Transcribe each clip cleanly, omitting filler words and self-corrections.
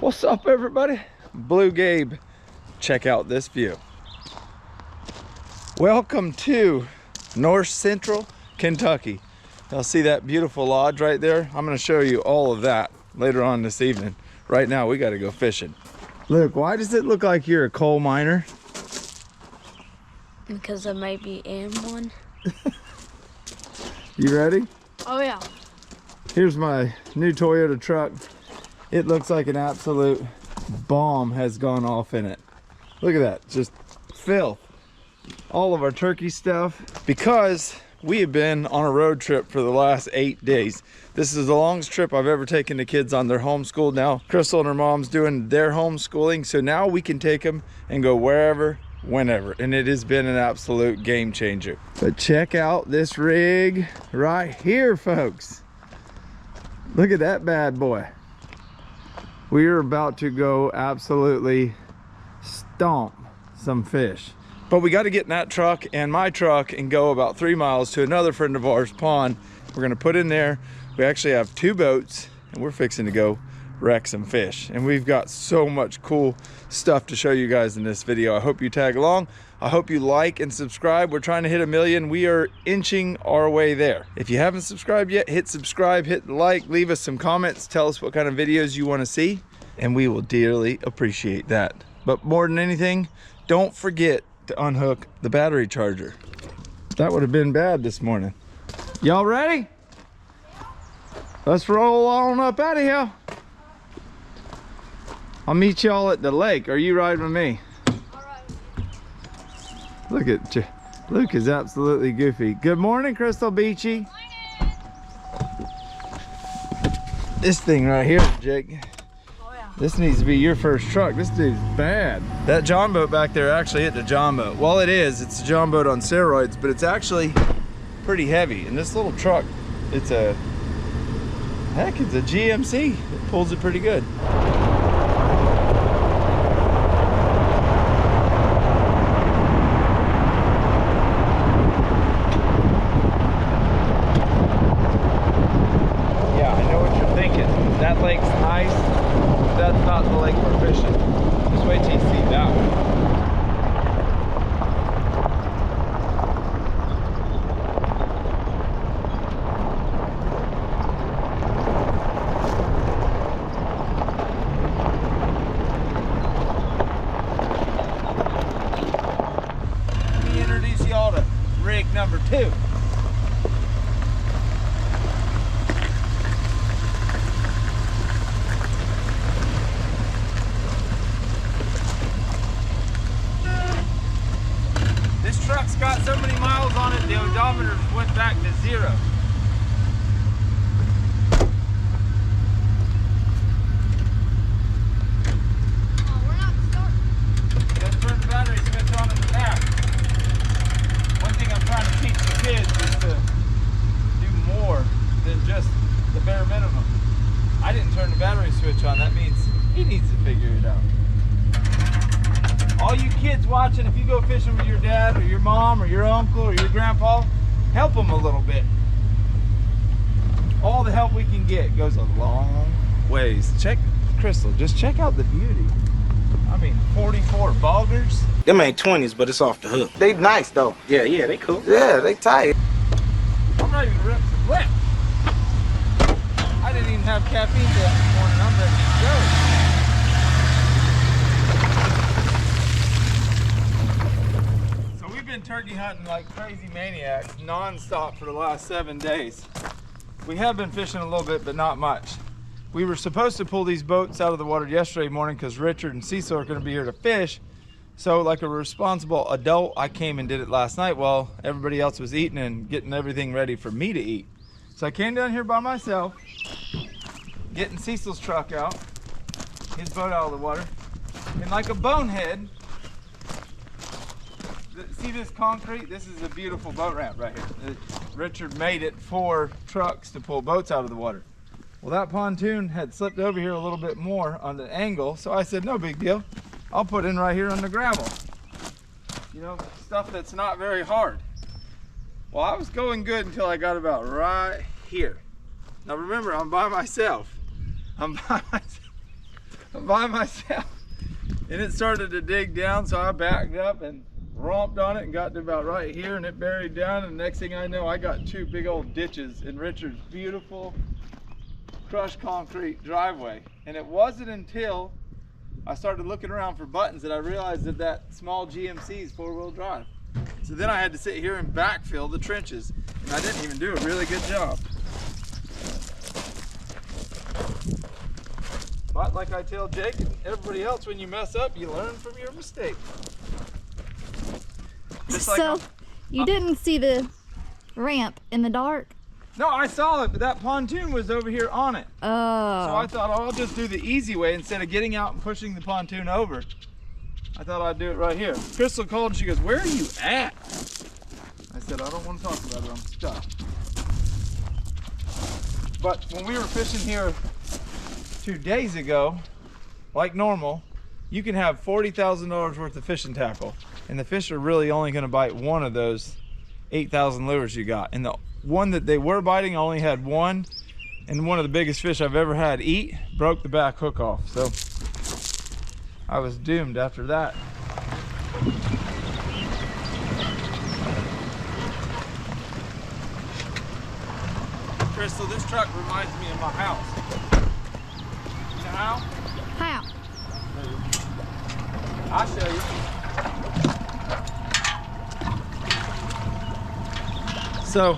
What's up, everybody? BlueGabe. Check out this view. Welcome to North Central Kentucky. Y'all see that beautiful lodge right there? I'm going to show you all of that later on this evening. Right now, we got to go fishing. Look, why does it look like you're a coal miner? Because I maybe am one. You ready? Oh yeah. Here's my new Toyota truck. It looks like an absolute bomb has gone off in it. Look at that, just filth. All of our turkey stuff, because we have been on a road trip for the last 8 days. This is the longest trip I've ever taken the kids on. They're homeschooled now. Crystal and her mom's doing their homeschooling, so now we can take them and go wherever, whenever, and it has been an absolute game changer. But check out this rig right here, folks. Look at that bad boy. We are about to go absolutely stomp some fish. But we got to get in that truck and my truck and go about 3 miles to another friend of ours' pond. We're gonna put in there. We actually have 2 boats and we're fixing to go wreck some fish. And we've got so much cool stuff to show you guys in this video. I hope you tag along. I hope you like and subscribe. We're trying to hit 1 million. We are inching our way there. If you haven't subscribed yet, hit subscribe, hit like, leave us some comments, tell us what kind of videos you want to see, and we will dearly appreciate that. But more than anything, don't forget to unhook the battery charger. That would have been bad this morning. Y'all ready? Let's roll on up out of here. I'll meet y'all at the lake. Are you riding with me? Look at you. Luke is absolutely goofy. Good morning, Crystal Beachy. This thing right here, Jake. Oh yeah. This needs to be your first truck. This dude's bad. That John boat back there actually hit the John boat. Well, it is. It's a John boat on steroids, but it's actually pretty heavy. And this little truck, it's a GMC. It pulls it pretty good. That lake's nice, but that's not the lake we're fishing. Just wait till you see that one. Let me introduce y'all to rig number 2. This truck's got so many miles on it, the odometer went back to 0. Oh, we're not starting. Just turn the battery switch on at the back. One thing I'm trying to teach the kids is to do more than just the bare minimum. I didn't turn the battery switch on. That means he needs to figure it out. All you kids watching, if you go fishing with your dad or your mom or your uncle or your grandpa, help them a little bit. All the help we can get goes a long ways. Check, Crystal, just check out the beauty. I mean, 44 boggers. Them ain't 20s, but it's off the hook. They nice though. Yeah, they cool. Yeah, they tight. I'm ready to rip some lip. I didn't even have caffeine this morning. I'm ready to go. Been turkey hunting like crazy maniacs non-stop for the last 7 days. We have been fishing a little bit, but not much. We were supposed to pull these boats out of the water yesterday morning because Richard and Cecil are going to be here to fish. So like a responsible adult, I came and did it last night while everybody else was eating and getting everything ready for me to eat. So I came down here by myself, getting Cecil's truck out, his boat out of the water, and like a bonehead, see this concrete? This is a beautiful boat ramp right here. Richard made it for trucks to pull boats out of the water. Well, that pontoon had slipped over here a little bit more on the angle, so I said, no big deal. I'll put in right here on the gravel. You know, stuff that's not very hard. Well, I was going good until I got about right here. Now remember, I'm by myself. by myself. And it started to dig down, so I backed up and romped on it and got to about right here, and it buried down, and the next thing I know, I got two big old ditches in Richard's beautiful crushed concrete driveway. And it wasn't until I started looking around for buttons that I realized that that small GMC is 4-wheel drive. So then I had to sit here and backfill the trenches, and I didn't even do a really good job. But like I tell Jake and everybody else, when you mess up, you learn from your mistake. Just like so, you didn't see the ramp in the dark? No, I saw it, but that pontoon was over here on it. Oh. So I thought, oh, I'll just do the easy way instead of getting out and pushing the pontoon over. I thought I'd do it right here. Crystal called and she goes, "Where are you at?" I said, "I don't want to talk about it, I'm stuck." But when we were fishing here 2 days ago, like normal, you can have $40,000 worth of fishing tackle, and the fish are really only going to bite one of those 8,000 lures you got. And the one that they were biting only had one, and one of the biggest fish I've ever had eat broke the back hook off. So I was doomed after that. Crystal, this truck reminds me of my house. You know how? How? I'll show you. So,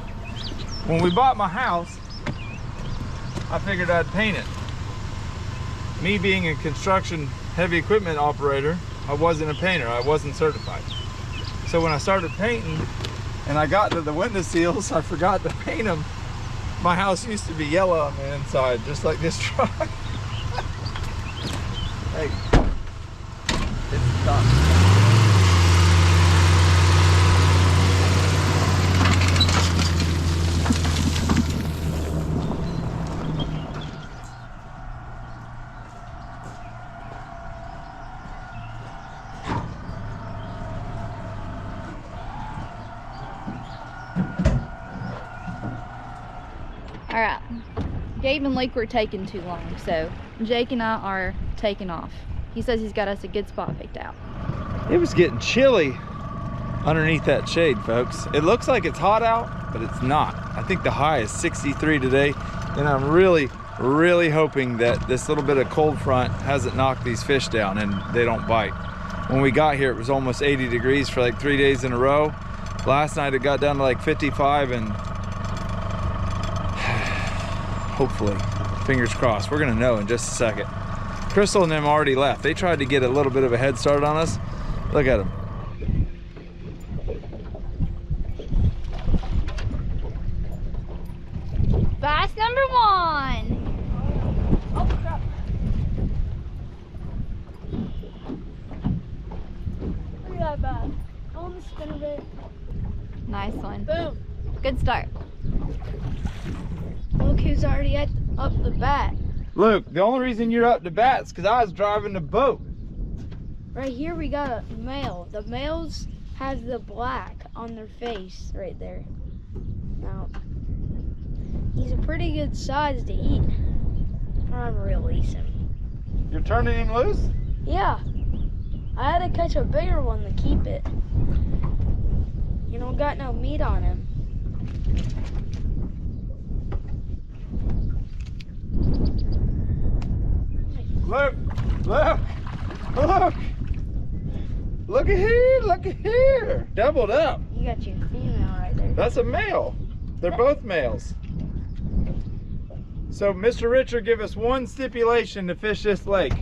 when we bought my house, I figured I'd paint it. Me being a construction heavy equipment operator, I wasn't a painter, I wasn't certified. So when I started painting and I got to the window seals, I forgot to paint them. My house used to be yellow on the inside, just like this truck. Hey, it's tough. All right, Gabe and Luke were taking too long, so Jake and I are taking off. He says he's got us a good spot picked out. It was getting chilly underneath that shade, folks. It looks like it's hot out, but it's not. I think the high is 63 today, and I'm really hoping that this little bit of cold front hasn't knocked these fish down and they don't bite. When we got here, it was almost 80 degrees for like 3 days in a row. Last night it got down to like 55, and hopefully, fingers crossed, we're gonna know in just a second. Crystal and them already left. They tried to get a little bit of a head start on us. Look at them. Bass number one. Oh, crap. Look at that bass. On the spinnerbait. Nice one. Boom. Good start. Look who's already up the bat. Luke, the only reason you're up to bat is because I was driving the boat. Right here we got a male. The males have the black on their face right there. Now, he's a pretty good size to eat. I'm gonna release him. You're turning him loose? Yeah. I had to catch a bigger one to keep it. You don't got no meat on him. Look, look, look. Look at here, look at here. Doubled up. You got your female right there. That's a male. They're both males. So Mr. Richard gave us one stipulation to fish this lake.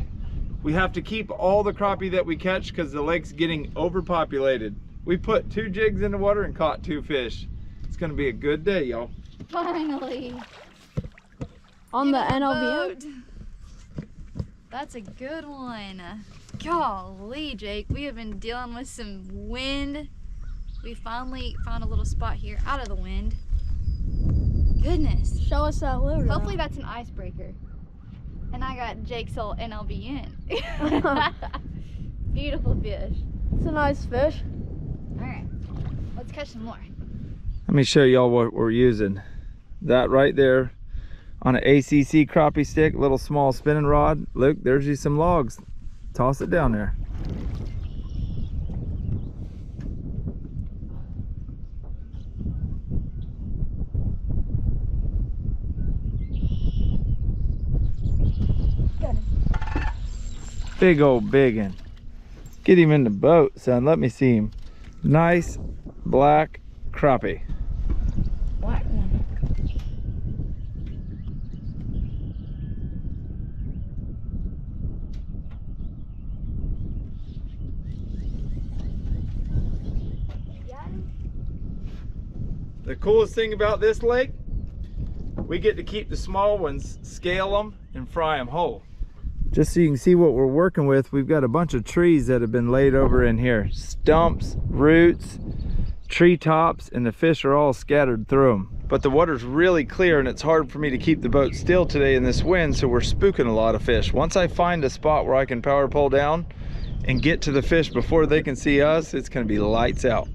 We have to keep all the crappie that we catch because the lake's getting overpopulated. We put 2 jigs in the water and caught 2 fish. It's gonna be a good day, y'all. Finally. On the NLB. That's a good one. Golly, Jake, we have been dealing with some wind. We finally found a little spot here out of the wind. Goodness. Show us that lure. Hopefully that's an icebreaker. And I got Jake's old NLBN. Beautiful fish. It's a nice fish. All right, let's catch some more. Let me show y'all what we're using. That right there on an ACC crappie stick, little small spinning rod. Luke, there's you some logs. Toss it down there. Big old biggin. Get him in the boat, son. Let me see him. Nice black crappie. Black one. The coolest thing about this lake, we get to keep the small ones, scale them, and fry them whole. Just so you can see what we're working with, we've got a bunch of trees that have been laid over in here. Stumps, roots, tree tops, and the fish are all scattered through them. But the water's really clear and it's hard for me to keep the boat still today in this wind, so we're spooking a lot of fish. Once I find a spot where I can power pole down and get to the fish before they can see us, it's gonna be lights out.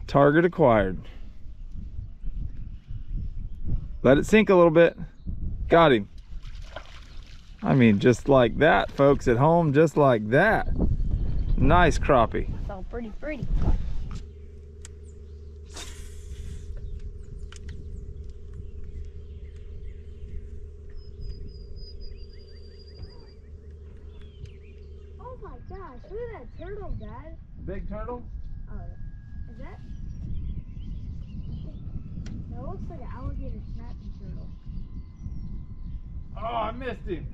Target acquired. Let it sink a little bit. Got him. I mean, just like that, folks at home, just like that. Nice crappie. It's all pretty. Oh my gosh, look at that turtle, Dad. Big turtle? Is that? That looks like an alligator snapping turtle. Oh, I missed him.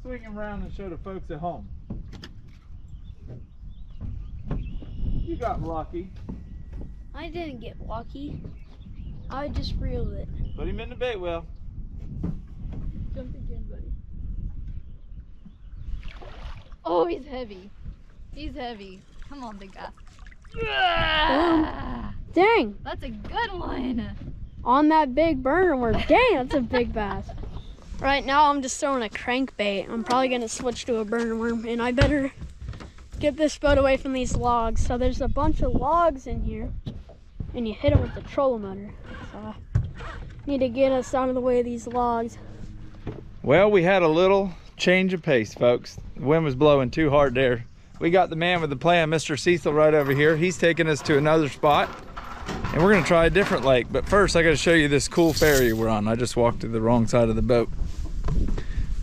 Swing him around and show the folks at home. You got lucky. I didn't get lucky. I just reeled it. Put him in the bait well. Jump again, buddy. Oh, he's heavy. He's heavy. Come on, big guy. Dang! That's a good one. On that big burner worm. Dang, that's a big bass. Right now, I'm just throwing a crankbait. I'm probably gonna switch to a burner worm, and I better get this boat away from these logs. So there's a bunch of logs in here, and you hit them with the trolling motor. So need to get us out of the way of these logs. Well, we had a little change of pace, folks. The wind was blowing too hard there. We got the man with the plan, Mr. Cecil, right over here. He's taking us to another spot, and we're gonna try a different lake. But first, I gotta show you this cool ferry we're on. I just walked to the wrong side of the boat.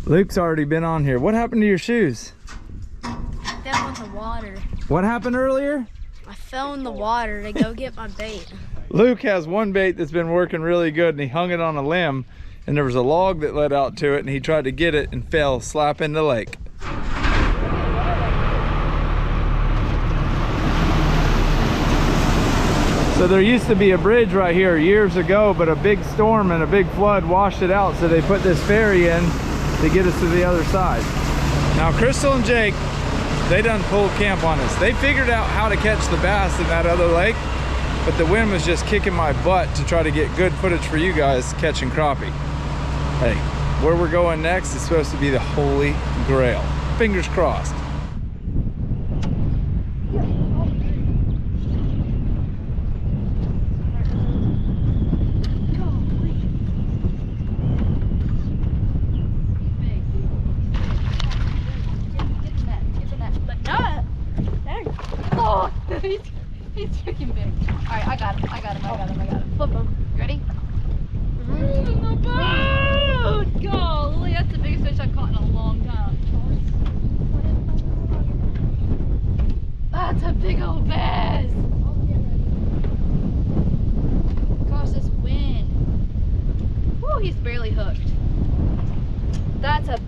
Luke's already been on here. What happened to your shoes? I fell in the water. What happened earlier? I fell in the water to go get my bait. Luke has one bait that's been working really good, and he hung it on a limb, and there was a log that led out to it, and he tried to get it and fell slap in the lake. So there used to be a bridge right here years ago, but a big storm and a big flood washed it out, so they put this ferry in to get us to the other side. Now Crystal and Jake, they done pulled camp on us. They figured out how to catch the bass in that other lake, but the wind was just kicking my butt to try to get good footage for you guys catching crappie. Hey, where we're going next is supposed to be the Holy Grail. Fingers crossed. He's freaking big. Alright, I got him. Flip him. You ready? In the boat! Golly, that's the biggest fish I've caught in a long time. That's a big old bass. Gosh, this wind. Woo, he's barely hooked. That's the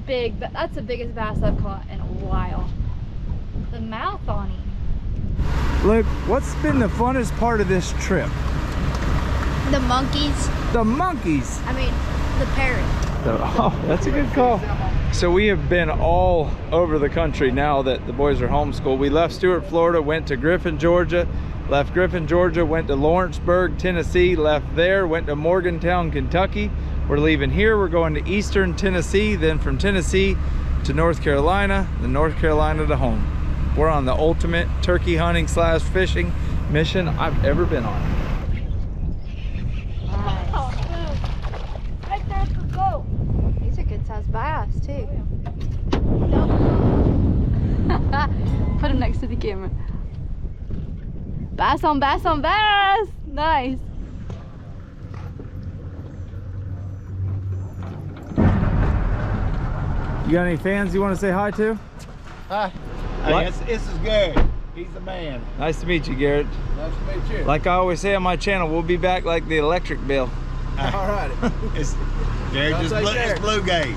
biggest bass I've caught in a while. The mouth on him. Luke, what's been the funnest part of this trip? The monkeys. The monkeys. I mean, the parrot. Oh, that's a good call. So we have been all over the country now that the boys are homeschooled. We left Stuart, Florida, went to Griffin, Georgia, left Griffin, Georgia, went to Lawrenceburg, Tennessee, left there, went to Morgantown, Kentucky, We're leaving here, we're going to eastern Tennessee, then from Tennessee to North Carolina, then North Carolina to home. We're on the ultimate turkey hunting / fishing mission I've ever been on. Right there at the boat. These are good sized bass too. Put them next to the camera. Bass on bass on bass. Nice. You got any fans you want to say hi to? Hi. What? Hey, this is Gary. He's the man. Nice to meet you, Garrett. Nice to meet you. Like I always say on my channel, we'll be back like the electric bill. All right. It's Gary, Don't just say Gary. it's BlueGabe.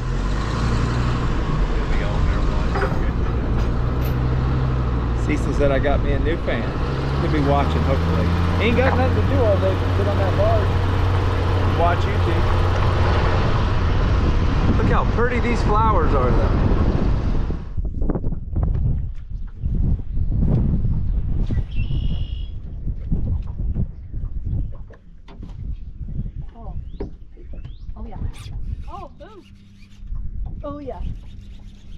Cecil said I got me a new fan. He'll be watching, hopefully. He ain't got nothing to do all day but sit on that bar and watch YouTube. Look how pretty these flowers are, though. Oh yeah. Oh boom. Oh yeah.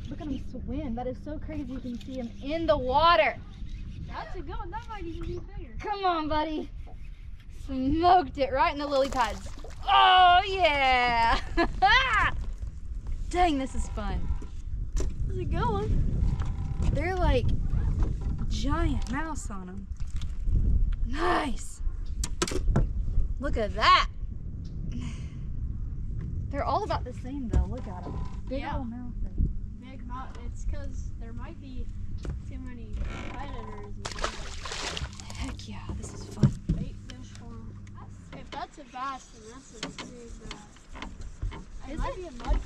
Look at him swim. That is so crazy. You can see him in the water. That's a good one. That might even be bigger. Come on, buddy. Smoked it right in the lily pads. Oh yeah. Dang, this is fun. That's a good one. They're like giant mouse on them. Nice. Look at that. They're all about the same though. Look at them. Big Yeah. old mouth. Big mouth. It's because there might be too many predators and Heck yeah, this is fun. bait fish for them. If that's a bass, then that's a big bass. It might be a mudfish.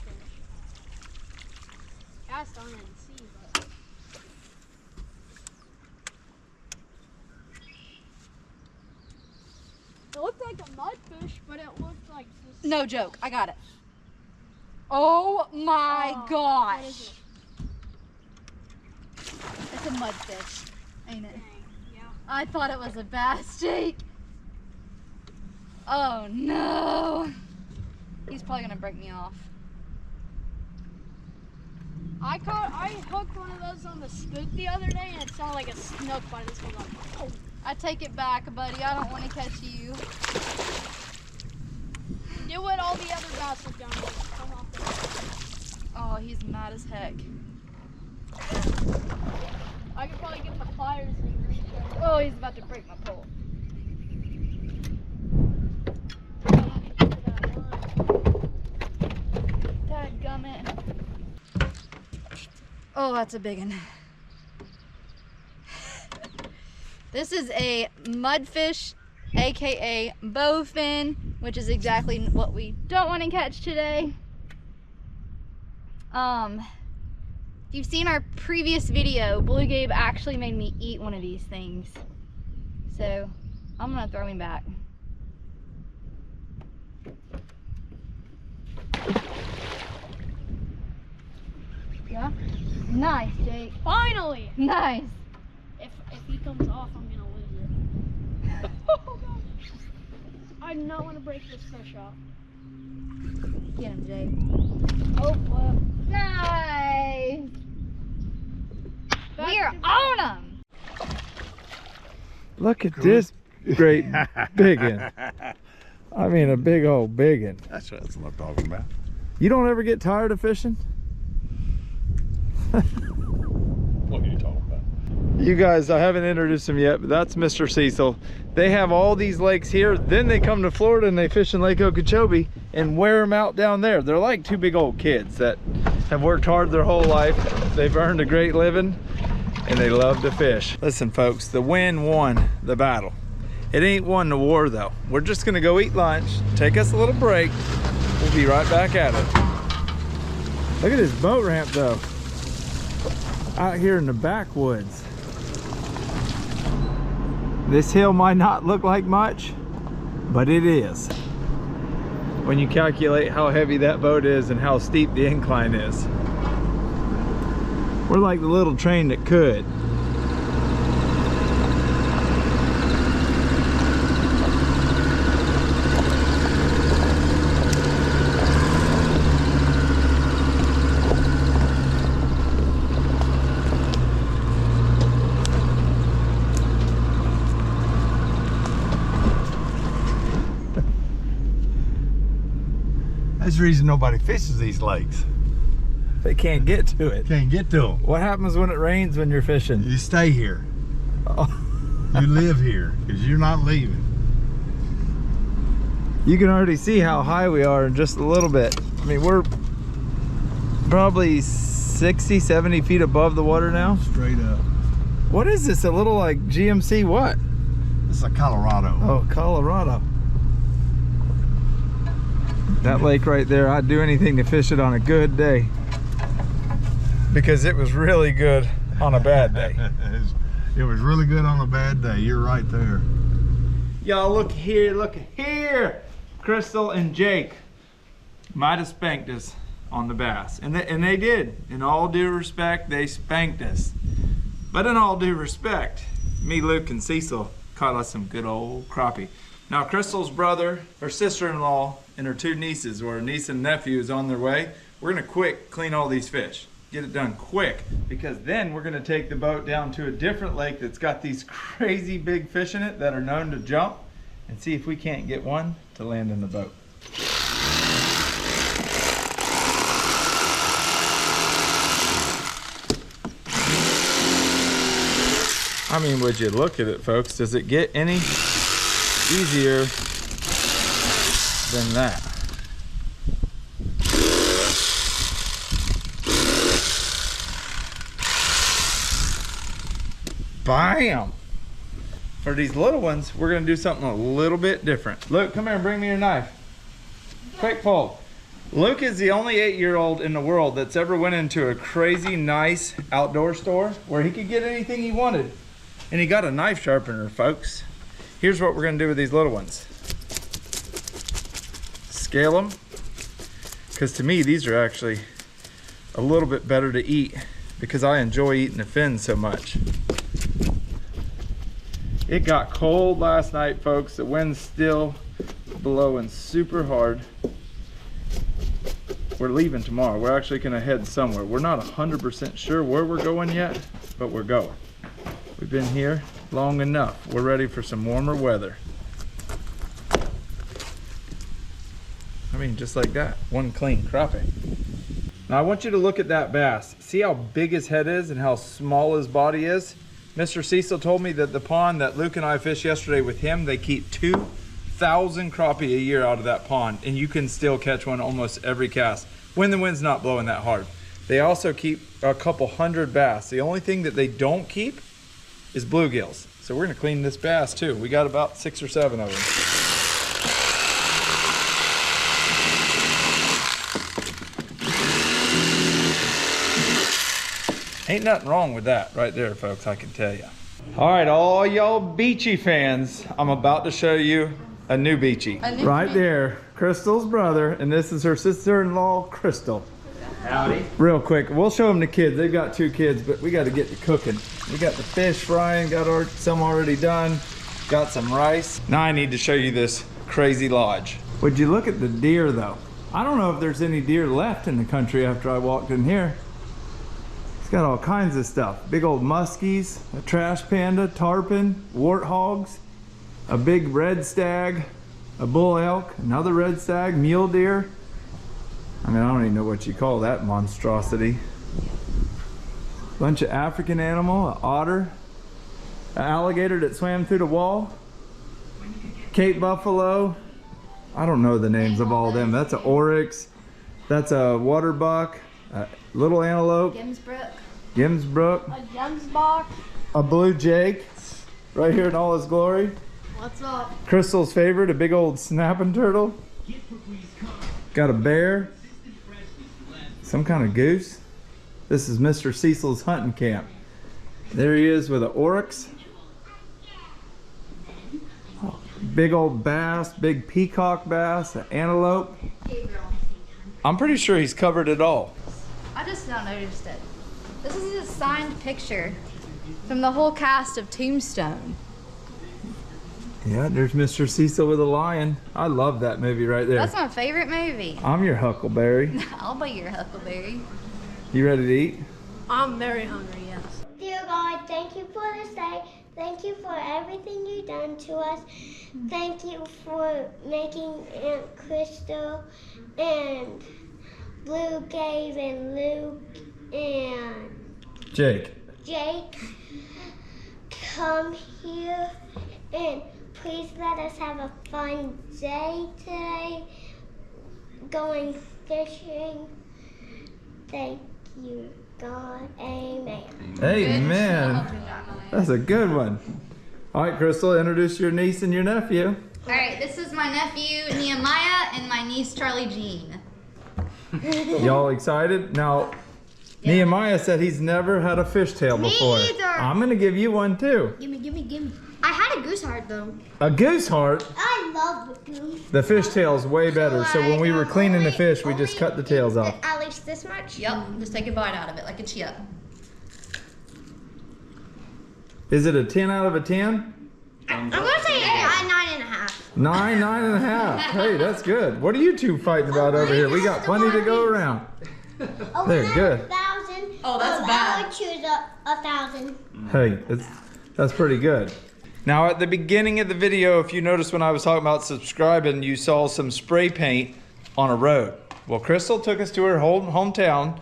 Cast on it and see, but. It looked like a mudfish, but it looked like just. No joke. I got it. Oh my What gosh. is it? It's a mudfish, ain't it? Dang, yeah. I thought it was a bass, Jake. Oh no. He's probably gonna break me off. I hooked one of those on the spook the other day and it sounded like a snook by this one. Like, oh. I take it back, buddy. I don't want to catch you. Do what all the other bass have done. Just come off the Oh, he's mad as heck. I could probably get my pliers and reach over. Oh, he's about to break my pole. Dadgummit. Oh, that's a big one. This is a mudfish, aka bowfin, which is exactly what we don't want to catch today. If you've seen our previous video, BlueGabe actually made me eat one of these things. So I'm gonna throw him back. Yeah? Nice, Jake. Finally! Nice. If he comes off, I'm gonna lose it. Oh, God. I do not want to break this fish off. Get him, Jake. Oh, flip. Nice. We are on them. Look at this great big one. I mean, a big old big one. That's what I'm talking about. You don't ever get tired of fishing? What are you talking about? You guys, I haven't introduced him yet, but that's Mr. Cecil. They have all these lakes here, then they come to Florida and they fish in Lake Okeechobee and wear them out down there. They're like two big old kids that have worked hard their whole life. They've earned a great living and they love to fish. Listen folks, the wind won the battle. It ain't won the war though. We're just gonna go eat lunch, take us a little break. We'll be right back at it. Look at this boat ramp though. Out here in the backwoods. This hill might not look like much, but it is. When you calculate how heavy that boat is and how steep the incline is. We're like the little train that could. the reason nobody fishes these lakes. They can't get to it. Can't get to them. What happens when it rains when you're fishing? You stay here. Oh. You live here because you're not leaving. You can already see how high we are in just a little bit. I mean, we're probably 60, 70 feet above the water now. Straight up. What is this? A little like GMC what? This is a Colorado. Oh, Colorado. That lake right there, I'd do anything to fish it on a good day. Because it was really good on a bad day. It was really good on a bad day. You're right there. Y'all look here, look here. Crystal and Jake might have spanked us on the bass. And they did. In all due respect, they spanked us. But in all due respect, me, Luke, and Cecil caught us some good old crappie. Now Crystal's brother, her sister-in-law, and her two nieces, or her niece and nephew, is on their way. We're gonna quick clean all these fish. Get it done quick, because then we're gonna take the boat down to a different lake that's got these crazy big fish in it that are known to jump, and see if we can't get one to land in the boat. I mean, would you look at it, folks? Does it get any easier than that? Bam! For these little ones, we're gonna do something a little bit different. Luke, come here and bring me your knife. Quick pull. Luke is the only 8-year-old in the world that's ever went into a crazy nice outdoor store where he could get anything he wanted. And he got a knife sharpener, folks. Here's what we're gonna do with these little ones. Scale them, because to me, these are actually a little bit better to eat because I enjoy eating the fins so much. It got cold last night, folks. The wind's still blowing super hard. We're leaving tomorrow. We're actually gonna head somewhere. We're not 100% sure where we're going yet, but we're going. We've been here long enough. We're ready for some warmer weather. I mean, just like that, one clean crappie. Now I want you to look at that bass. See how big his head is and how small his body is? Mr. Cecil told me that the pond that Luke and I fished yesterday with him, they keep 2,000 crappie a year out of that pond, and you can still catch one almost every cast when the wind's not blowing that hard. They also keep a couple hundred bass. The only thing that they don't keep is bluegills. So we're gonna clean this bass too. We got about 6 or 7 of them. Ain't nothing wrong with that right there, folks, I can tell you. All right, all y'all beachy fans, I'm about to show you a new beachy. Right there, Crystal's brother, and this is her sister-in-law, Crystal. Howdy. Real quick, we'll show them the kids. They've got 2 kids, but we got to get to cooking. We got the fish frying, got some already done, got some rice. Now I need to show you this crazy lodge. Would you look at the deer though? I don't know if there's any deer left in the country after I walked in here. It's got all kinds of stuff. Big old muskies, a trash panda, tarpon, warthogs, a big red stag, a bull elk, another red stag, mule deer. I mean, I don't even know what you call that monstrosity. Bunch of African animal, an otter, an alligator that swam through the wall, Cape buffalo. I don't know the names of all of them. That's an oryx, that's a water buck, a little antelope, Gimsbrook, A Gemsbach. a blue jake, right here in all his glory. What's up? Crystal's favorite, a big old snapping turtle. Got a bear, some kind of goose. This is Mr. Cecil's hunting camp. There he is with an oryx. Oh, big old bass, big peacock bass, an antelope. I'm pretty sure he's covered it all. I just now noticed it. This is a signed picture from the whole cast of Tombstone. Yeah, there's Mr. Cecil with a lion. I love that movie right there. That's my favorite movie. I'm your Huckleberry. I'll be your Huckleberry. You ready to eat? I'm very hungry, yes. Dear God, thank you for want to say thank you for everything you've done to us. Thank you for making Aunt Crystal and BlueGabe and Luke and Jake come here, and please let us have a fun day today going fishing. Thank you, God. Amen. Amen. That's a good one. All right, Crystal, introduce your niece and your nephew. All right, this is my nephew Nehemiah and my niece Charlie Jean. Y'all excited? Now, Nehemiah said he's never had a fishtail before. Me either. I'm gonna give you one too. Gimme. I had a goose heart though. A goose heart. I love the goose. The fishtail's way better. So when we were cleaning the fish, we just cut the tails off. At least this much? Yep, just take a bite out of it like a chip. Is it a 10 out of a 10? I'm gonna say 9.5. 9.5. Hey, that's good. What are you two fighting about over here? We got plenty to go around. They're good. 1,000. Oh, that's bad. I would choose 1,000. Hey, that's pretty good. Now at the beginning of the video, if you noticed when I was talking about subscribing, you saw some spray paint on a road. Well, Crystal took us to her hometown,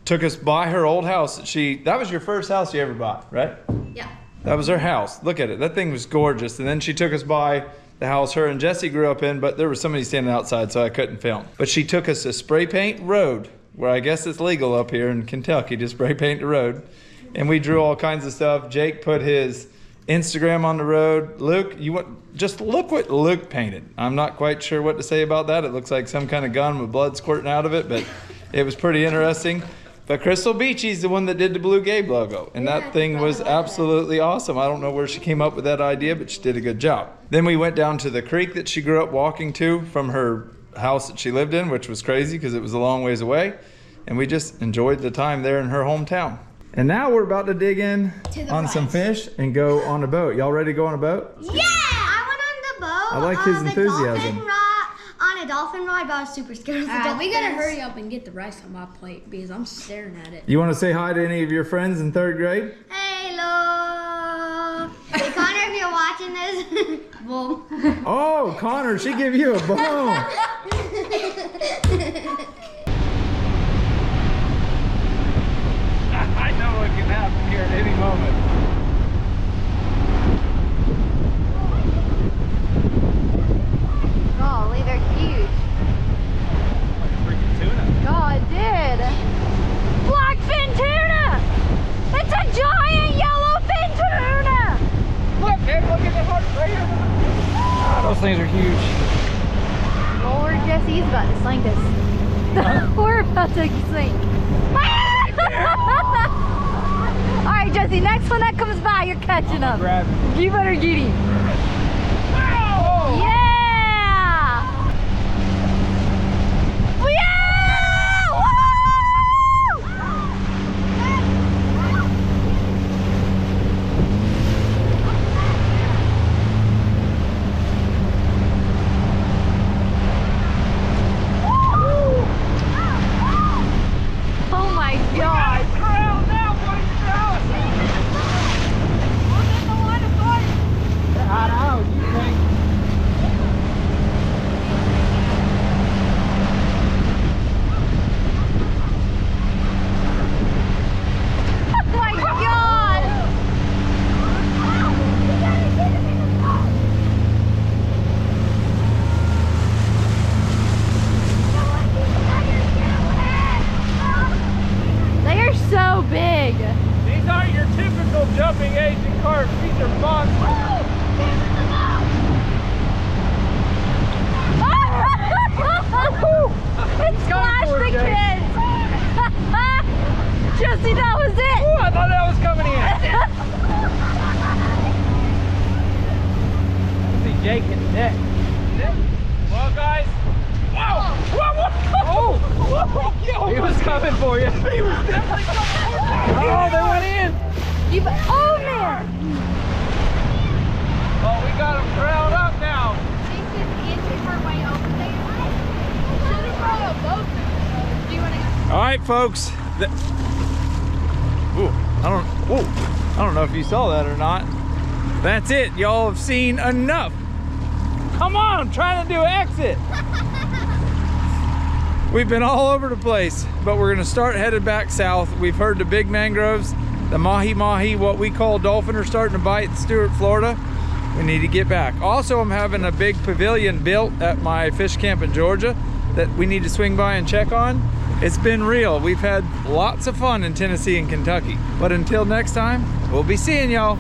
took us by her old house. That was your first house you ever bought, right? Yeah. That was her house. Look at it. That thing was gorgeous. And then she took us by the house her and Jesse grew up in, but there was somebody standing outside, so I couldn't film. But she took us to spray paint road, where I guess it's legal up here in Kentucky to spray paint the road. And we drew all kinds of stuff. Jake put his Instagram on the road. Luke, just look what Luke painted. I'm not quite sure what to say about that. It looks like some kind of gun with blood squirting out of it, but it was pretty interesting. But Crystal Beachy's the one that did the BlueGabe logo, and that thing was absolutely awesome. I don't know where she came up with that idea, but she did a good job. Then we went down to the creek that she grew up walking to from her house that she lived in, which was crazy because it was a long ways away, and we just enjoyed the time there in her hometown. And now we're about to dig in on some fish and go on a boat. Y'all ready to go on a boat? Yeah! I went on the boat. I like his enthusiasm. On a dolphin ride, but I was super scared of the dolphins. We gotta hurry up and get the rice on my plate because I'm staring at it. You want to say hi to any of your friends in 3rd grade? Hello! Hey, Connor, if you're watching this, boom. Oh, Connor, she gave you a bone. I know what can happen here at any moment. Golly, they're huge. Freaking tuna. God, did. Blackfin tuna! It's a giant yellowfin tuna! Look, man, look at the heart right here. Ah, those things are huge. Lord, Jesse's about to sink us. We're about to sink. All right, Jesse, next one that comes by, you're catching up. Grab it. You better get him. Yeah! Yeah! Woo! Oh my God! So big. These aren't your typical jumping Asian carps. These are monsters. It splashed the kids. Jesse, that was it. Ooh, I thought that was coming in. I see Jake in the neck. Well, guys. Whoa! Whoa! Whoa! Oh! He was coming for you. He was definitely coming for you. Oh, they went in. Oh man! Oh, we got them trailed up now. All right, folks. Ooh, I don't. Whoa. I don't know if you saw that or not. That's it. Y'all have seen enough. Come on, I'm trying to do an exit. We've been all over the place, but we're gonna start headed back south. We've heard the big mangroves, the mahi-mahi, what we call dolphin, are starting to bite in Stuart, Florida. We need to get back. Also, I'm having a big pavilion built at my fish camp in Georgia that we need to swing by and check on. It's been real. We've had lots of fun in Tennessee and Kentucky. But until next time, we'll be seeing y'all.